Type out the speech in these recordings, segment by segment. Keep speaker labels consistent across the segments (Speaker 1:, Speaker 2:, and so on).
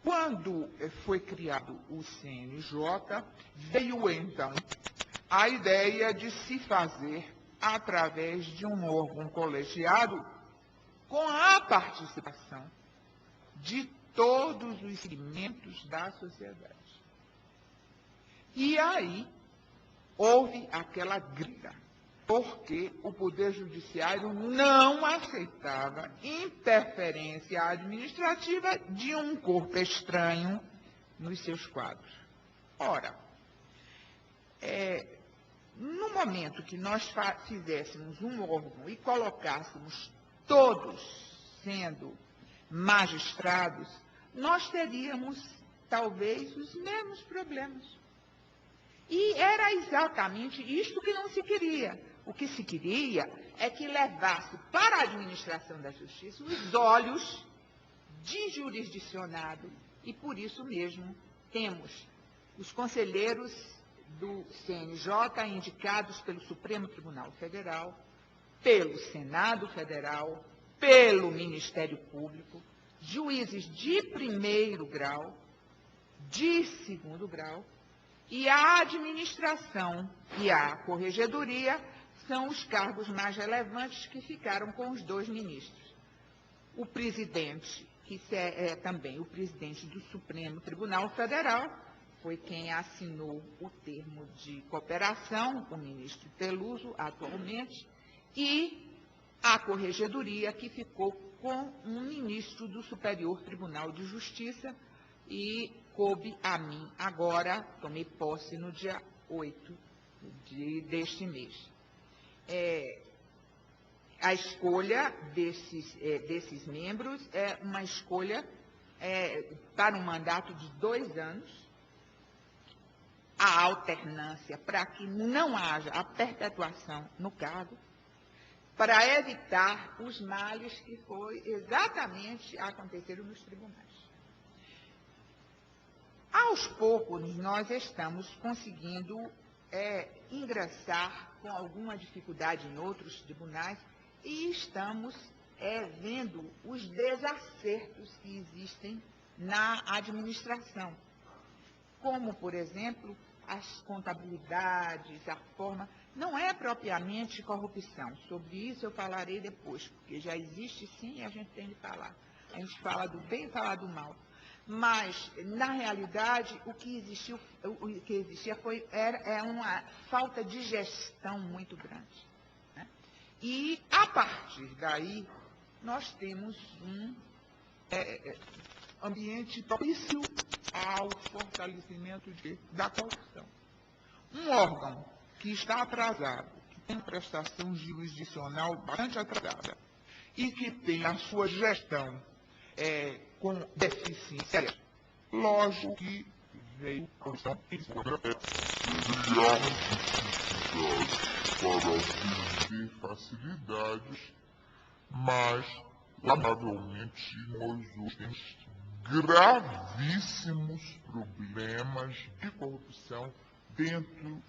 Speaker 1: Quando foi criado o CNJ, veio então a ideia de se fazer através de um órgão colegiado com a participação de todos os segmentos da sociedade. E aí houve aquela grita, porque o Poder Judiciário não aceitava interferência administrativa de um corpo estranho nos seus quadros. Ora, no momento que nós fizéssemos um órgão e colocássemos todos sendo magistrados, nós teríamos, talvez, os mesmos problemas. E era exatamente isto que não se queria. O que se queria é que levasse para a administração da justiça os olhos de jurisdicionado. E por isso mesmo temos os conselheiros do CNJ indicados pelo Supremo Tribunal Federal, pelo Senado Federal, pelo Ministério Público, juízes de primeiro grau, de segundo grau, e a administração e a corregedoria são os cargos mais relevantes que ficaram com os dois ministros. O presidente, que é também o presidente do Supremo Tribunal Federal, foi quem assinou o termo de cooperação, o ministro Peluso, atualmente, e a corregedoria, que ficou com um ministro do Superior Tribunal de Justiça, e coube a mim agora, tomei posse no dia 8 deste mês. A escolha desses membros é uma escolha para um mandato de 2 anos, a alternância para que não haja a perpetuação no cargo, para evitar os males que foi exatamente aconteceram nos tribunais. Aos poucos, nós estamos conseguindo ingressar com alguma dificuldade em outros tribunais e estamos vendo os desacertos que existem na administração, como, por exemplo, as contabilidades, a forma. Não é propriamente corrupção. Sobre isso eu falarei depois, porque já existe sim e a gente tem de falar. A gente fala do bem e fala do mal. Mas, na realidade, o que existia é uma falta de gestão muito grande, né? E, a partir daí, nós temos um ambiente propício ao fortalecimento da corrupção. Um órgão que está atrasado, que tem prestação jurisdicional bastante atrasada e que tem a sua gestão com deficiência, lógico que veio a corrupção para obter facilidades, mas, lamentavelmente, nós hoje temos gravíssimos problemas de corrupção dentro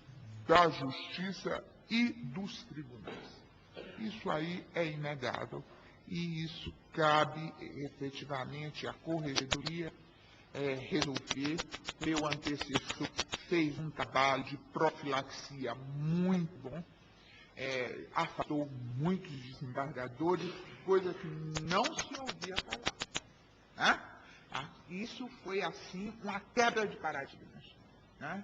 Speaker 1: da justiça e dos tribunais. Isso aí é inegável e isso cabe efetivamente à corregedoria resolver. Meu antecessor fez um trabalho de profilaxia muito bom, afastou muitos desembargadores, coisa que não se ouvia falar, né? Isso foi, assim, uma quebra de paradigmas, né?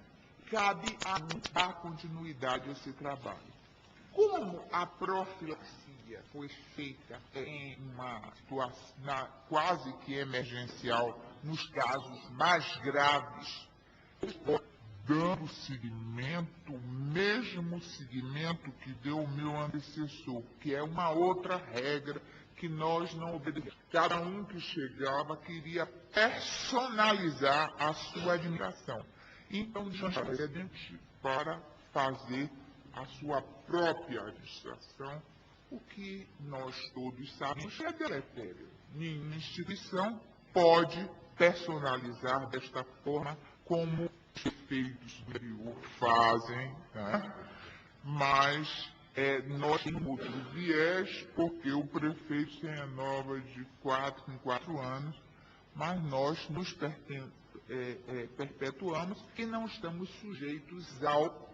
Speaker 1: Cabe a mim dar continuidade a esse trabalho. Como a profilaxia foi feita em uma situação quase que emergencial, nos casos mais graves, dando seguimento, o mesmo seguimento que deu o meu antecessor, que é uma outra regra que nós não obedecemos. Cada um que chegava queria personalizar a sua administração. Então, deixamos para fazer a sua própria administração, o que nós todos sabemos é deletério. Nenhuma instituição pode personalizar desta forma como os prefeitos do interior fazem, né? Mas nós temos outro viés, porque o prefeito se renova de 4 em 4 anos, mas nós nos perpetuamos e não estamos sujeitos ao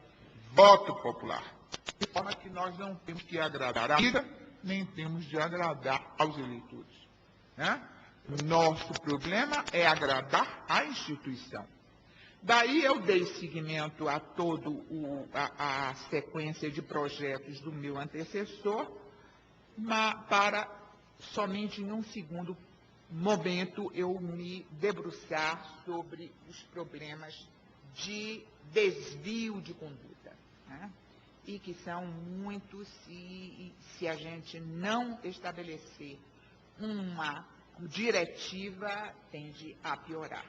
Speaker 1: voto popular. De forma que nós não temos que agradar a vida, nem temos de agradar aos eleitores. Né? Nosso problema é agradar a instituição. Daí eu dei seguimento a toda a sequência de projetos do meu antecessor, para somente em um segundo momento eu me debruçar sobre os problemas de desvio de conduta, né? E que são muitos, e se a gente não estabelecer uma diretiva, tende a piorar.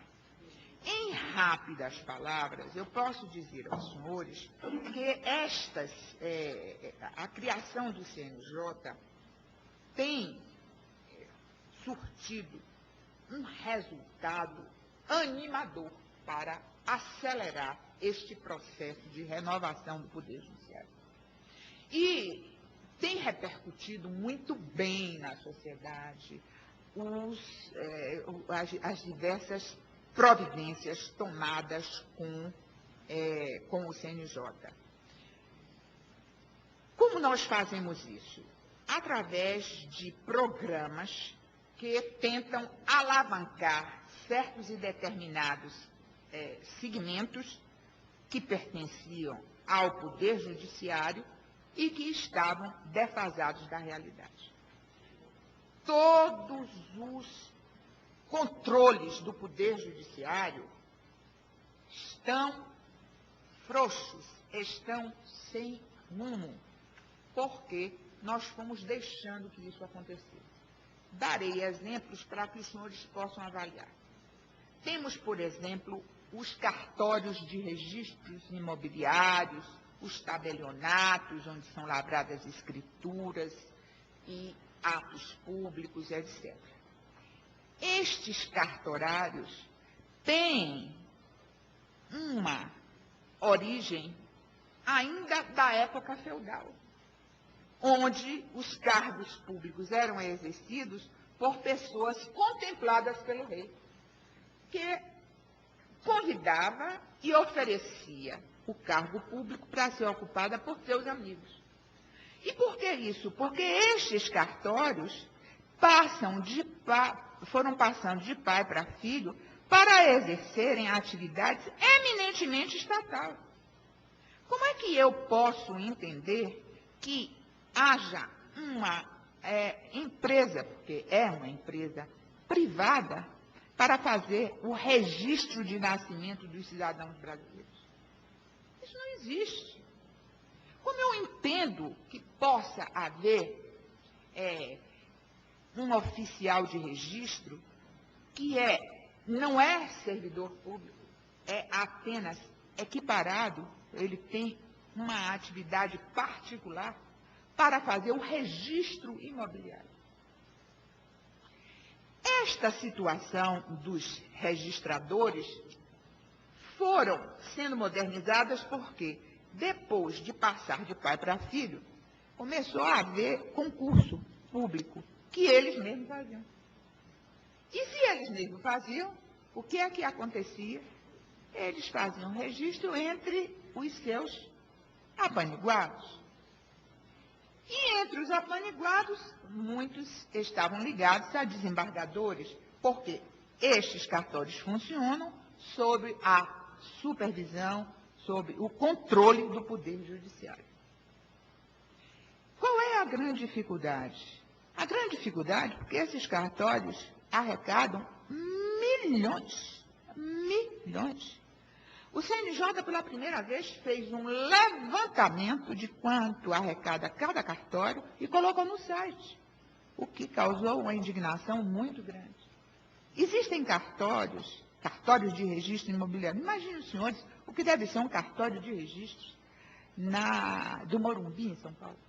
Speaker 1: Em rápidas palavras, eu posso dizer aos senhores que a criação do CNJ tem surtido um resultado animador para acelerar este processo de renovação do Poder Judiciário. E tem repercutido muito bem na sociedade as diversas providências tomadas com o CNJ. Como nós fazemos isso? Através de programas que tentam alavancar certos e determinados segmentos que pertenciam ao Poder Judiciário e que estavam defasados da realidade. Todos os controles do Poder Judiciário estão frouxos, estão sem rumo, porque nós fomos deixando que isso acontecesse. Darei exemplos para que os senhores possam avaliar. Temos, por exemplo, os cartórios de registros imobiliários, os tabelionatos, onde são lavradas escrituras e atos públicos, etc. Estes cartorários têm uma origem ainda da época feudal, onde os cargos públicos eram exercidos por pessoas contempladas pelo rei, que convidava e oferecia o cargo público para ser ocupada por seus amigos. E por que isso? Porque estes cartórios foram passando de pai para filho para exercerem atividades eminentemente estatal. Como é que eu posso entender que haja uma empresa, porque é uma empresa privada, para fazer o registro de nascimento dos cidadãos brasileiros? Isso não existe. Como eu entendo que possa haver um oficial de registro que não é servidor público, é apenas equiparado, ele tem uma atividade particular para fazer o registro imobiliário? Esta situação dos registradores foram sendo modernizadas porque, depois de passar de pai para filho, começou a haver concurso público que eles mesmos faziam. E se eles mesmos faziam, o que é que acontecia? Eles faziam registro entre os seus apaniguados. E entre os apaniguados, muitos estavam ligados a desembargadores, porque estes cartórios funcionam sob a supervisão, sob o controle do Poder Judiciário. Qual é a grande dificuldade? A grande dificuldade é porque esses cartórios arrecadam milhões. O CNJ, pela primeira vez, fez um levantamento de quanto arrecada cada cartório e colocou no site, o que causou uma indignação muito grande. Existem cartórios de registro imobiliário. Imaginem os senhores o que deve ser um cartório de registros do Morumbi, em São Paulo,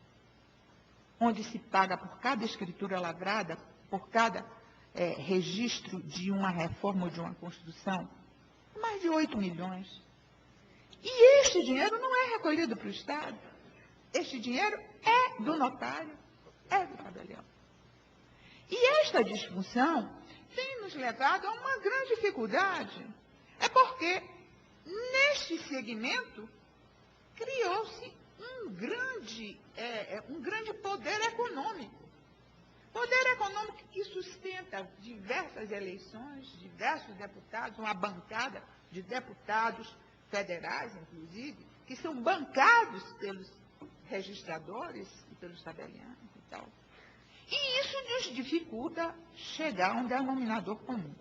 Speaker 1: onde se paga por cada escritura lavrada, por cada registro de uma reforma ou de uma construção, mais de 8 milhões. E este dinheiro não é recolhido para o Estado. Este dinheiro é do notário, é do tabelião. E esta disfunção
Speaker 2: tem nos levado a uma grande dificuldade. É porque, neste segmento, criou-se um grande poder econômico. Poder econômico que sustenta diversas eleições, diversos deputados, uma bancada de deputados federais, inclusive, que são bancados pelos registradores e pelos tabelianos e tal. E isso nos dificulta chegar a um denominador comum.